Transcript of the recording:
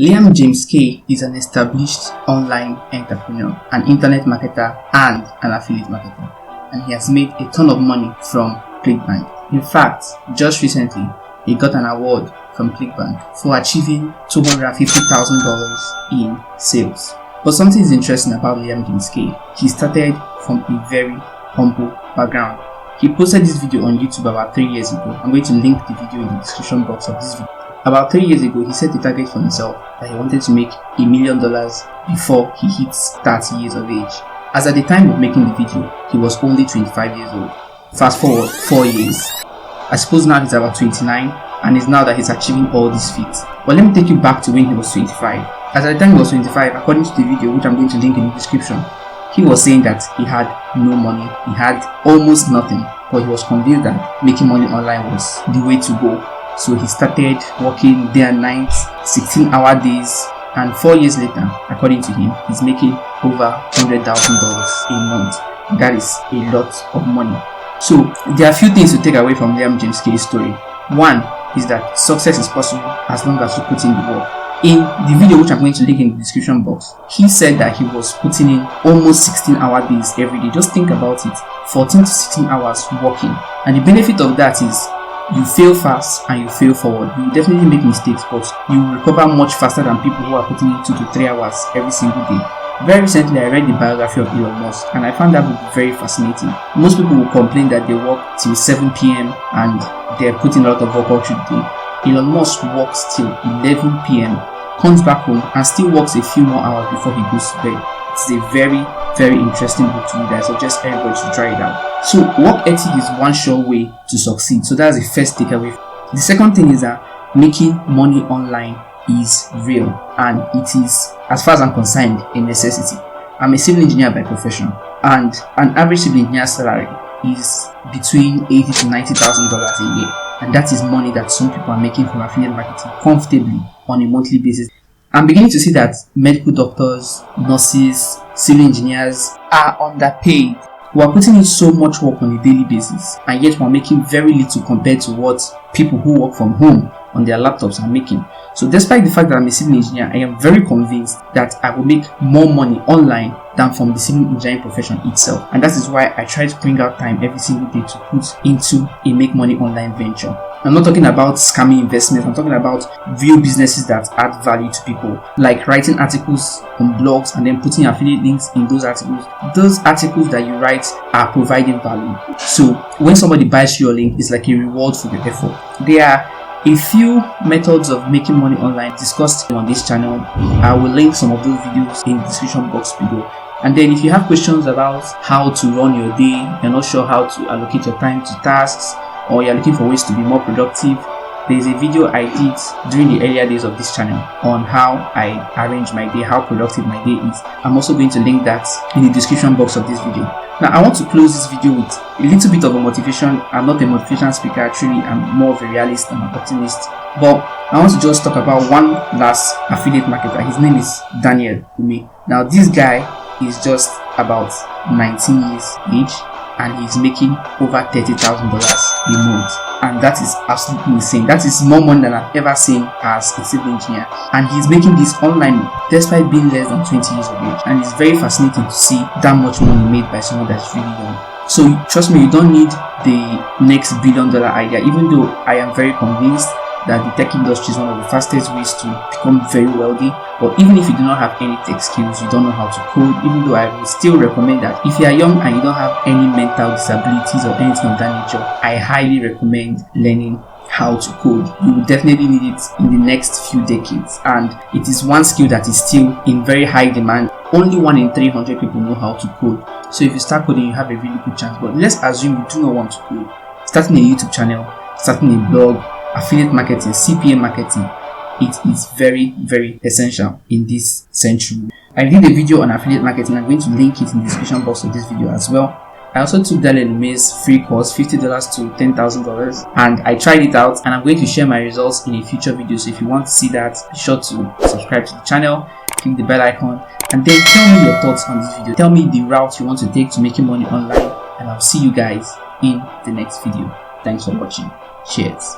Liam James K is an established online entrepreneur, an internet marketer, and an affiliate marketer, and he has made a ton of money from ClickBank. In fact, just recently, he got an award from ClickBank for achieving $250,000 in sales. But something is interesting about Liam James K. He started from a very humble background. He posted this video on YouTube about 3 years ago. I'm going to link the video in the description box of this video. About 3 years ago, he set a target for himself that he wanted to make $1 million before he hits 30 years of age. As at the time of making the video, he was only 25 years old. Fast forward 4 years. I suppose now he's about 29, and it's now that he's achieving all these feats. But let me take you back to when he was 25. As at the time he was 25, according to the video, which I'm going to link in the description, he was saying that he had no money, he had almost nothing, but he was convinced that making money online was the way to go. So he started working day and night, 16-hour days, and 4 years later, according to him, he's making over $100,000 a month. That is a lot of money. So there are a few things to take away from Liam James K's story. One is that success is possible as long as you put in the work. In the video, which I'm going to link in the description box, he said that he was putting in almost 16-hour days every day. Just think about it, 14 to 16 hours working. And the benefit of that is you fail fast and you fail forward. You will definitely make mistakes, but you will recover much faster than people who are putting in 2 to 3 hours every single day. Very recently, I read the biography of Elon Musk, and I found that book very fascinating. Most people will complain that they work till 7 p.m. and they're putting a lot of work all through the day. Elon Musk works till 11 p.m., comes back home, and still works a few more hours before he goes to bed. It's a very, very interesting book to read. I suggest everybody should try it out. So, work ethic is one sure way to succeed. So that's the first takeaway. The second thing is that making money online is real, and it is, as far as I'm concerned, a necessity. I'm a civil engineer by profession, and an average civil engineer salary is between $80,000 to $90,000 a year, and that is money that some people are making from affiliate marketing comfortably on a monthly basis. I'm beginning to see that medical doctors, nurses, civil engineers are underpaid. We are putting in so much work on a daily basis, and yet we are making very little compared to what people who work from home on their laptops are making. So despite the fact that I'm a civil engineer, I am very convinced that I will make more money online than from the civil engineering profession itself. And that is why I try to bring out time every single day to put into a make money online venture. I'm not talking about scammy investments. I'm talking about real businesses that add value to people, like writing articles on blogs and then putting affiliate links in those articles. Those articles that you write are providing value. So when somebody buys your link, it's like a reward for your effort. There are a few methods of making money online discussed on this channel. I will link some of those videos in the description box below. And then if you have questions about how to run your day, you're not sure how to allocate your time to tasks, or you're looking for ways to be more productive, there's a video I did during the earlier days of this channel on how I arrange my day, how productive my day is. I'm also going to link that in the description box of this video. Now, I want to close this video with a little bit of a motivation. I'm not a motivation speaker, actually. I'm more of a realist and an optimist. But I want to just talk about one last affiliate marketer. His name is Daniel Ume. Now, this guy is just about 19 years age, and he's making over $30,000 a month, and that is absolutely insane. That is more money than I've ever seen as a civil engineer, and he's making this online despite being less than 20 years of age. And it's very fascinating to see that much money made by someone that's really young. So trust me, you don't need the next billion-dollar idea, even though I am very convinced that the tech industry is one of the fastest ways to become very wealthy. But even if you do not have any tech skills, you don't know how to code, even though I would still recommend that if you are young and you don't have any mental disabilities or anything of that nature, I highly recommend learning how to code. You will definitely need it in the next few decades, and it is one skill that is still in very high demand. Only 1 in 300 people know how to code. So if you start coding, you have a really good chance. But let's assume you do not want to code. Starting a YouTube channel, starting a blog, affiliate marketing, CPA marketing, it is very, very essential in this century. I did a video on affiliate marketing. I'm going to link it in the description box of this video as well. I also took Daniel Ume's free course, $50 to $10,000, and I tried it out, and I'm going to share my results in a future video. So if you want to see that, be sure to subscribe to the channel, click the bell icon, and then tell me your thoughts on this video. Tell me the route you want to take to making money online, and I'll see you guys in the next video. Thanks for watching. Cheers.